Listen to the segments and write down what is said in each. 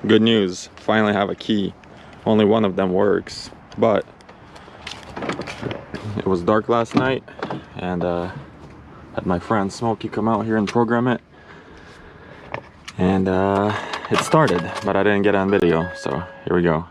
Good news, finally have a key. Only one of them works, but it was dark last night and had my friend Smokey come out here and program it, and it started, but I didn't get it on video, so here we go.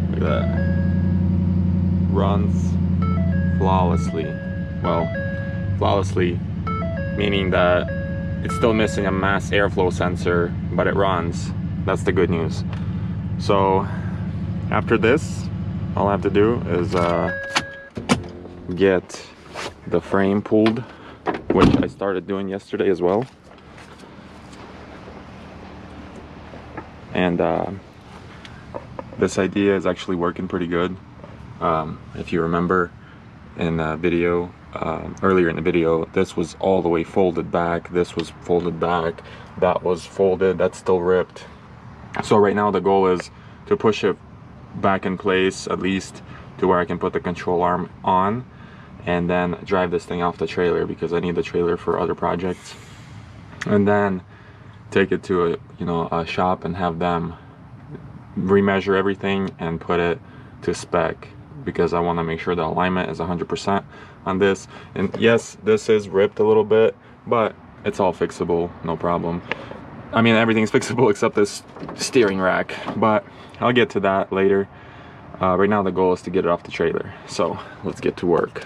Look at that. Runs flawlessly. Well, flawlessly meaning that it's still missing a mass airflow sensor, but it runs. That's the good news. So after this, all I have to do is get the frame pulled, which I started doing yesterday as well. And this idea is actually working pretty good. If you remember in the video, earlier in the video, this was all the way folded back, this was folded back, that was folded, that's still ripped. So right now the goal is to push it back in place, at least to where I can put the control arm on and then drive this thing off the trailer, because I need the trailer for other projects, and then take it to a shop and have them remeasure everything and put it to spec, because I want to make sure the alignment is 100% on this. And yes, this is ripped a little bit, but it's all fixable, no problem. I mean, everything's fixable except this steering rack, but I'll get to that later. Right now the goal is to get it off the trailer, so let's get to work.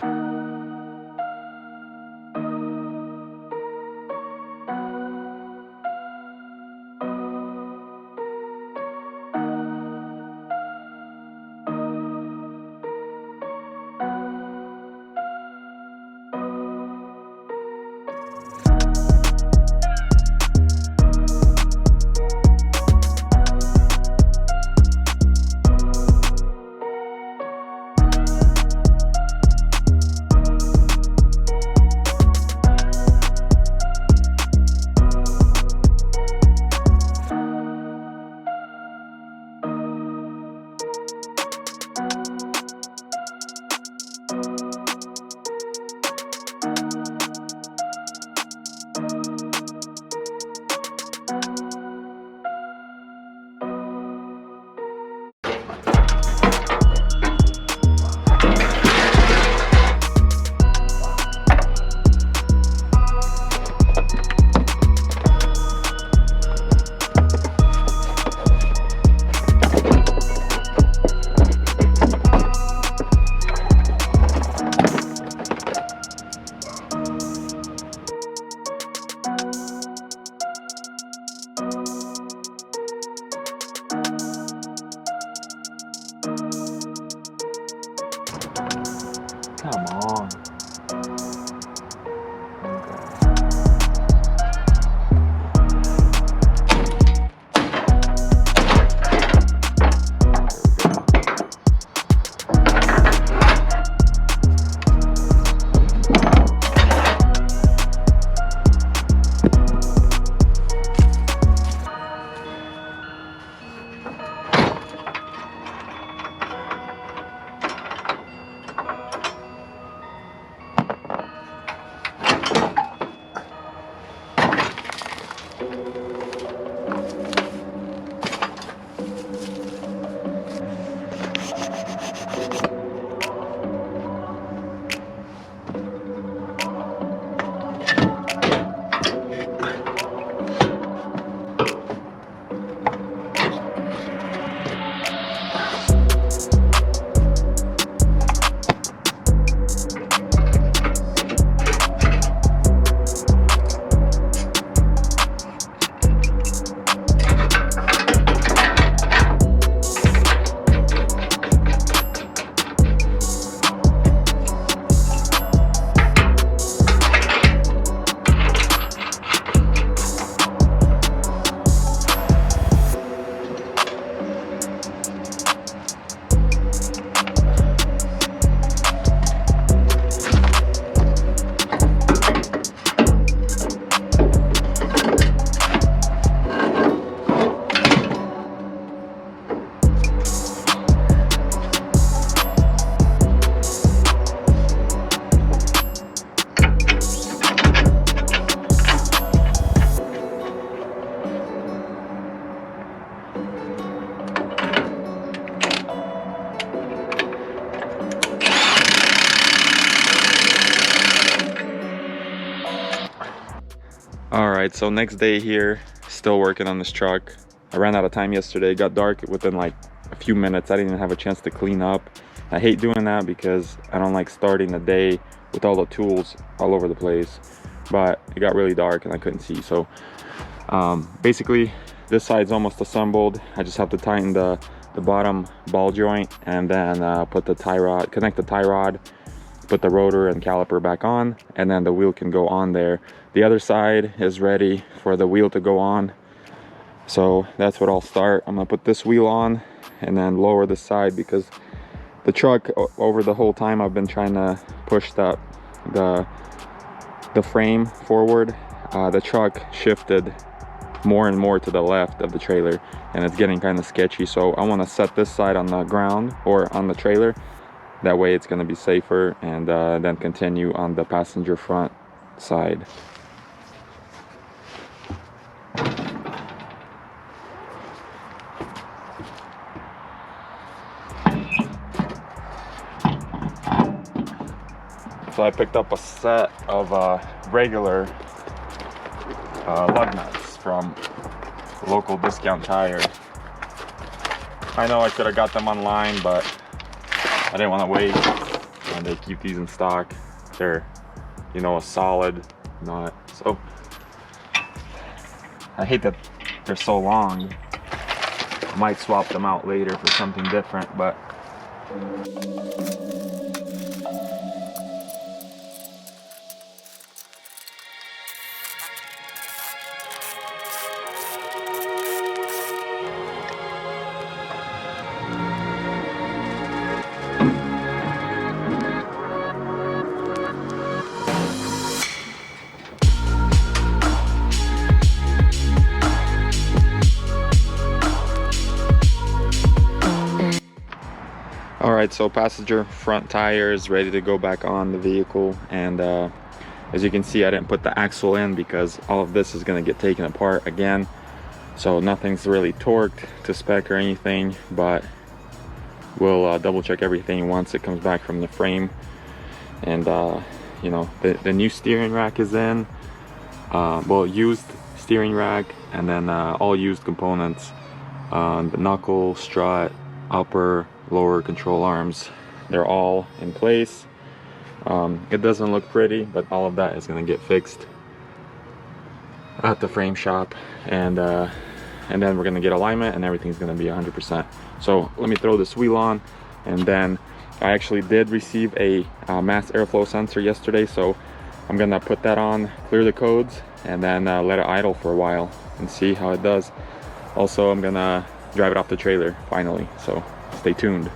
All right, so next day here, still working on this truck. I ran out of time yesterday. It got dark within like a few minutes. I didn't even have a chance to clean up. I hate doing that because I don't like starting the day with all the tools all over the place. But it got really dark and I couldn't see. So basically, this side's almost assembled. I just have to tighten the bottom ball joint and then put the tie rod, connect the tie rod, put the rotor and caliper back on, and then the wheel can go on there. The other side is ready for the wheel to go on. So that's what I'll start. I'm gonna put this wheel on and then lower the side because the truck, over the whole time I've been trying to push the frame forward. The truck shifted more and more to the left of the trailer and it's getting kind of sketchy. So I want to set this side on the ground or on the trailer. That way it's going to be safer, and then continue on the passenger front side. So I picked up a set of regular lug nuts from local discount tire. I know I could have got them online, but I didn't want to wait, and they keep these in stock. They're, you know, a solid nut. So I hate that they're so long. I might swap them out later for something different, but Alright, so passenger front tire is ready to go back on the vehicle, and as you can see, I didn't put the axle in because all of this is going to get taken apart again. So nothing's really torqued to spec or anything, but we'll double check everything once it comes back from the frame. And you know, the new steering rack is in, well, used steering rack, and then all used components, the knuckle, strut, upper, lower control arms, they're all in place. It doesn't look pretty, but all of that is going to get fixed at the frame shop, and then we're going to get alignment and everything's going to be 100%. So let me throw this wheel on, and then I actually did receive a mass airflow sensor yesterday, so I'm going to put that on, clear the codes, and then let it idle for a while and see how it does. Also, I'm going to drive it off the trailer finally, so stay tuned.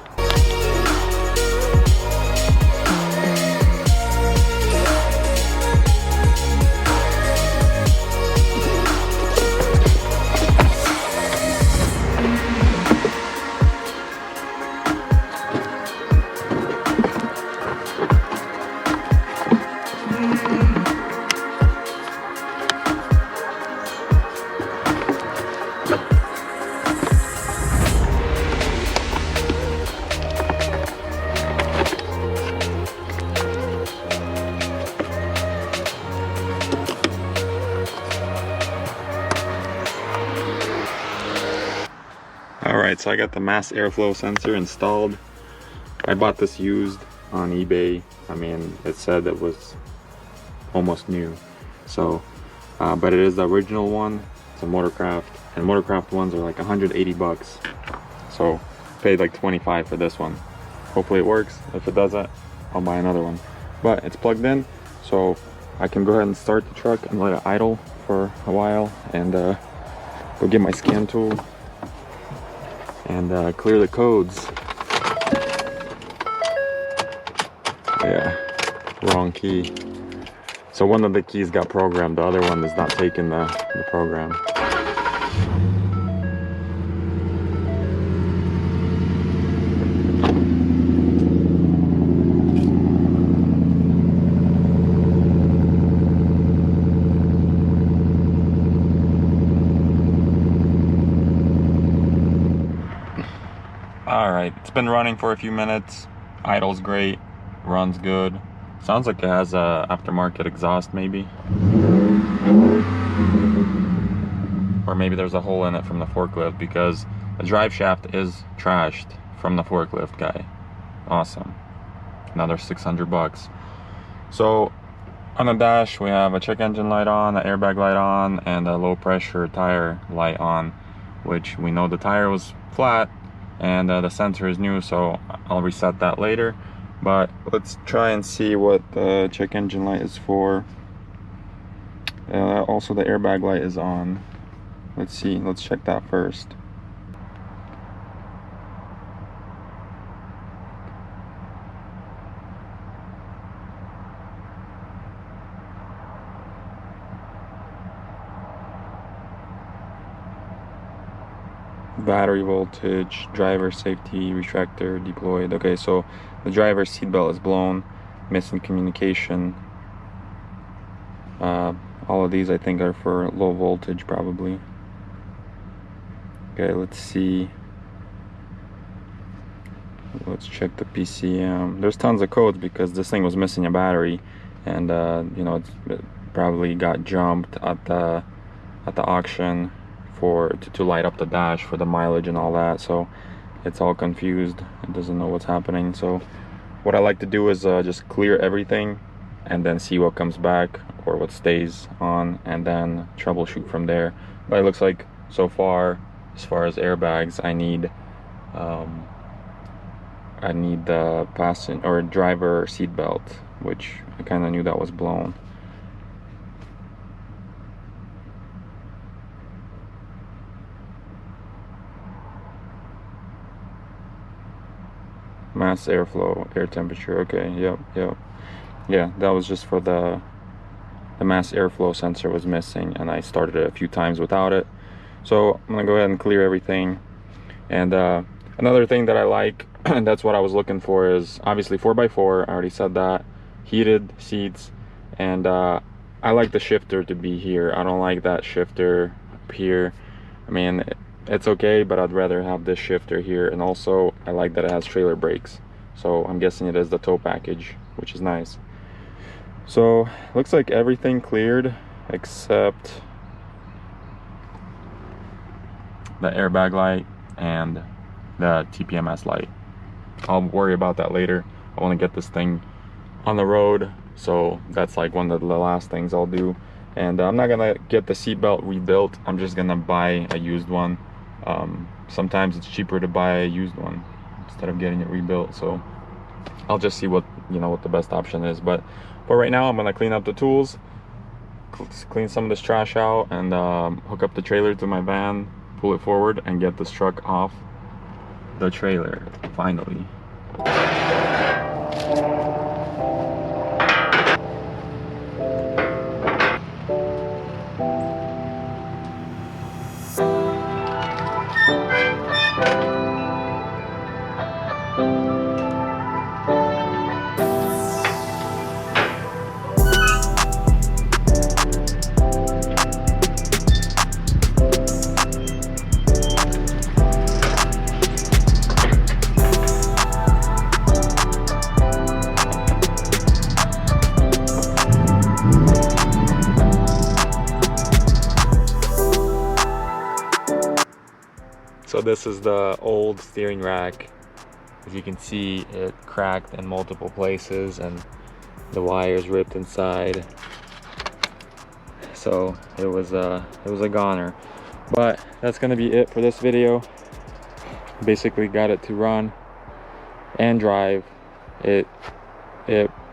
Alright, so I got the mass airflow sensor installed. I bought this used on eBay. I mean, it said it was almost new. So, but it is the original one. It's a Motorcraft, and Motorcraft ones are like 180 bucks. So, paid like 25 for this one. Hopefully it works. If it doesn't, I'll buy another one. But it's plugged in, so I can go ahead and start the truck and let it idle for a while, and go get my scan tool and clear the codes. Yeah, wrong key. So one of the keys got programmed, the other one is not taking the program. Alright, it's been running for a few minutes. Idle's great, runs good. Sounds like it has a aftermarket exhaust maybe. or maybe there's a hole in it from the forklift, because the drive shaft is trashed from the forklift guy. Awesome. Another 600 bucks. So on the dash we have a check engine light on, an airbag light on, and a low pressure tire light on, which we know the tire was flat and the sensor is new, so I'll reset that later. But let's try and see what the check engine light is for. Also the airbag light is on. Let's see, let's check that first. Battery voltage, driver safety retractor deployed. Okay, so the driver's seatbelt is blown, missing communication. All of these I think are for low voltage probably. Okay, let's see. Let's check the PCM. There's tons of codes because this thing was missing a battery, and you know, it probably got jumped at the auction to light up the dash for the mileage and all that, so it's all confused. It doesn't know what's happening. So what I like to do is just clear everything and then see what comes back or what stays on, and then troubleshoot from there. But it looks like so far, as far as airbags, I need the passenger or driver seat belt, which I kind of knew that was blown. Mass airflow, air temperature. Okay, yep. Yeah, that was just for the mass airflow sensor was missing, and I started it a few times without it. So I'm gonna go ahead and clear everything. And another thing that I like, and that's what I was looking for, is obviously 4x4. I already said that. Heated seats, and I like the shifter to be here. I don't like that shifter up here. I mean, it's okay, but I'd rather have this shifter here. And also I like that it has trailer brakes, so I'm guessing it is the tow package, which is nice. So looks like everything cleared except the airbag light and the TPMS light. I'll worry about that later. I want to get this thing on the road, so that's like one of the last things I'll do. And I'm not gonna get the seatbelt rebuilt. I'm just gonna buy a used one. Sometimes it's cheaper to buy a used one instead of getting it rebuilt, so I'll just see what the best option is. But for right now, I'm gonna clean up the tools, clean some of this trash out, and hook up the trailer to my van, pull it forward, and get this truck off the trailer finally. So this is the old steering rack. As you can see, it cracked in multiple places and the wires ripped inside. So it was a goner. But that's gonna be it for this video. Basically got it to run and drive. It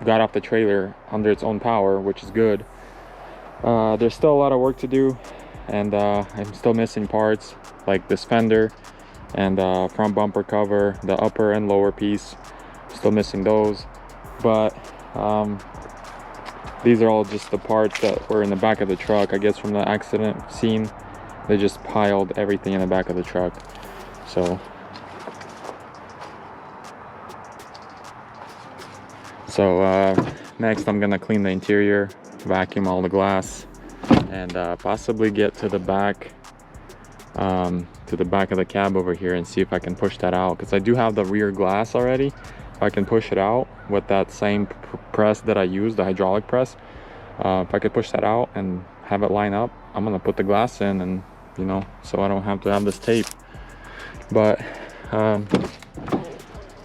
got off the trailer under its own power, which is good. There's still a lot of work to do, and I'm still missing parts like this fender and front bumper cover, the upper and lower piece, still missing those. But these are all just the parts that were in the back of the truck, I guess, from the accident scene. They just piled everything in the back of the truck. So next I'm gonna clean the interior, vacuum all the glass, and possibly get to the back of the cab over here and see if I can push that out, because I do have the rear glass already. If I can push it out with that same press that I used, the hydraulic press, if I could push that out and have it line up, I'm gonna put the glass in and you know, so I don't have to have this tape. But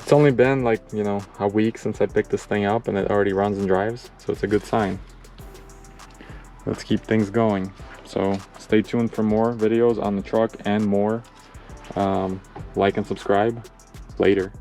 it's only been like, you know, a week since I picked this thing up and it already runs and drives, so it's a good sign. Let's keep things going. So stay tuned for more videos on the truck and more. Like and subscribe. Later.